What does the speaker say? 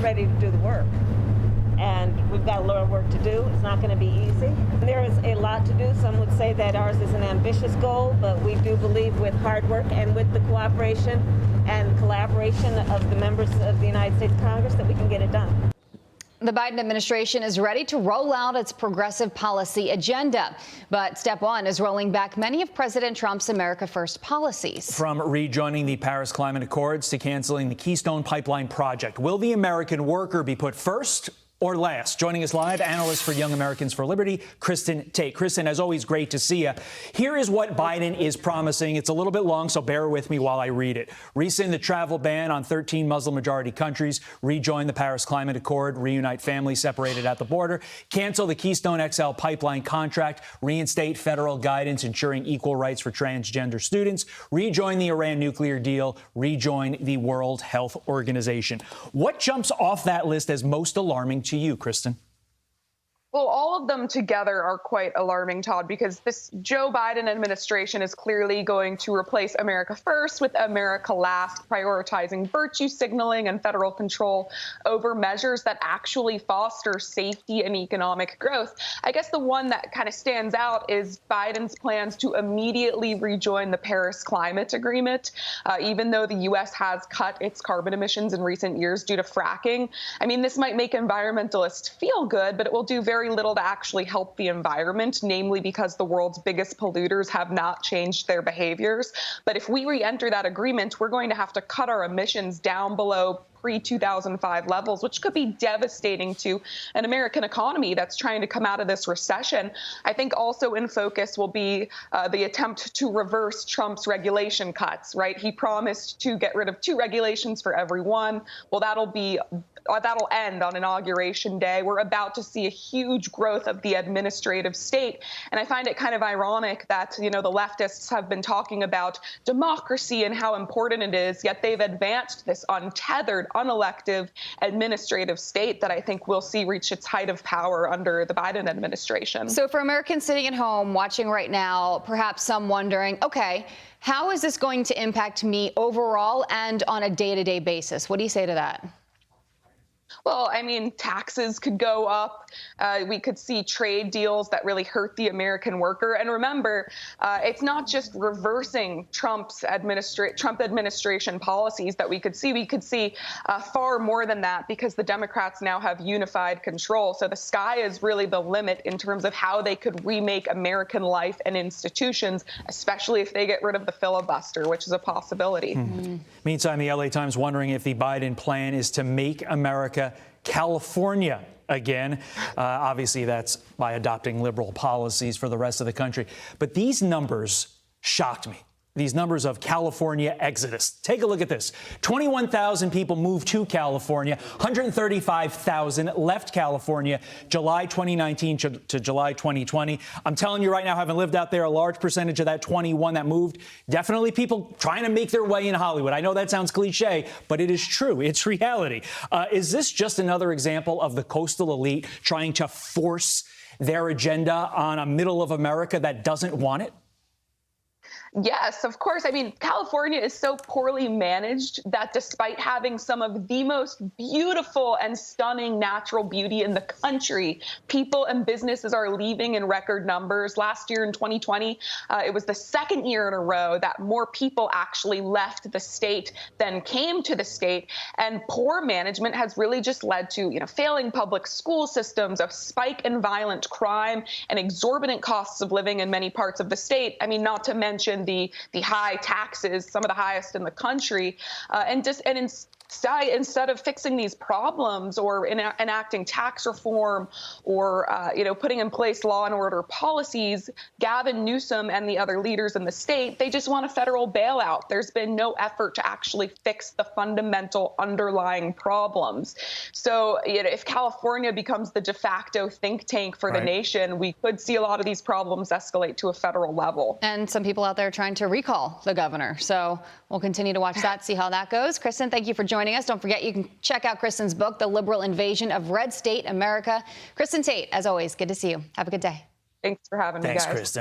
ready to do the work. And we've got a lot of work to do. It's not going to be easy. There is a lot to do. Some would say that ours is an ambitious goal, but we do believe with hard work and with the cooperation and collaboration of the members of the United States Congress that we can get it done. The Biden administration is ready to roll out its progressive policy agenda. But step one is rolling back many of President Trump's America First policies. From rejoining the Paris Climate Accords to canceling the Keystone Pipeline project. Will the American worker be put first or last? Joining us live, analyst for Young Americans for Liberty, Kristin Tate. Kristin, as always, great to see you. Here is what Biden is promising. It's a little bit long, so bear with me while I read it. Rescind the travel ban on 13 Muslim-majority countries. Rejoin the Paris Climate Accord. Reunite families separated at the border. Cancel the Keystone XL pipeline contract. Reinstate federal guidance ensuring equal rights for transgender students. Rejoin the Iran nuclear deal. Rejoin the World Health Organization. What jumps off that list as most alarming to you, Kristin? Well, all of them together are quite alarming, Todd, because this Joe Biden administration is clearly going to replace America First with America Last, prioritizing virtue signaling and federal control over measures that actually foster safety and economic growth. I guess the one that kind of stands out is Biden's plans to immediately rejoin the Paris Climate Agreement, even though the U.S. has cut its carbon emissions in recent years due to fracking. I mean, this might make environmentalists feel good, but it will do very little to actually help the environment, namely because the world's biggest polluters have not changed their behaviors. But if we re-enter that agreement, we're going to have to cut our emissions down below pre-2005 levels, which could be devastating to an American economy that's trying to come out of this recession. I think also in focus will be the attempt to reverse Trump's regulation cuts, right? He promised to get rid of 2 regulations for everyone. Well, that'll end on Inauguration Day. We're about to see a huge growth of the administrative state. And I find it kind of ironic that, the leftists have been talking about democracy and how important it is, yet they've advanced this untethered, unelective administrative state that I think we'll see reach its height of power under the Biden administration. So for Americans sitting at home watching right now, perhaps some wondering, okay, how is this going to impact me overall and on a day-to-day basis? What do you say to that? Well, I mean, taxes could go up. We could see trade deals that really hurt the American worker. And remember, it's not just reversing Trump administration policies that we could see. We could see far more than that because the Democrats now have unified control. So the sky is really the limit in terms of how they could remake American life and institutions, especially if they get rid of the filibuster, which is a possibility. Meantime, the LA Times wondering if the Biden plan is to make America California again. Obviously, that's by adopting liberal policies for the rest of the country. But these numbers shocked me. These numbers of California exodus. Take a look at this. 21,000 people moved to California. 135,000 left California July 2019 to July 2020. I'm telling you right now, having lived out there, a large percentage of that 21 that moved, definitely people trying to make their way in Hollywood. I know that sounds cliche, but it is true. It's reality. Is this just another example of the coastal elite trying to force their agenda on a middle of America that doesn't want it? Yes, of course. I mean, California is so poorly managed that despite having some of the most beautiful and stunning natural beauty in the country, people and businesses are leaving in record numbers. Last year in 2020, it was the second year in a row that more people actually left the state than came to the state. And poor management has really just led to, failing public school systems, a spike in violent crime, and exorbitant costs of living in many parts of the state. I mean, not to mention the high taxes, some of the highest in the country, instead of fixing these problems or enacting tax reform or putting in place law and order policies, Gavin Newsom and the other leaders in the state, they just want a federal bailout. There's been no effort to actually fix the fundamental underlying problems. So if California becomes the de facto think tank for the nation, we could see a lot of these problems escalate to a federal level. And some people out there trying to recall the governor. So we'll continue to watch that, see how that goes. Kristin, thank you for joining us. Don't forget, you can check out Kristin's book, The Liberal Invasion of Red State America. Kristin Tate, as always, good to see you. Have a good day. Thanks for having me, guys. Thanks, Kristin.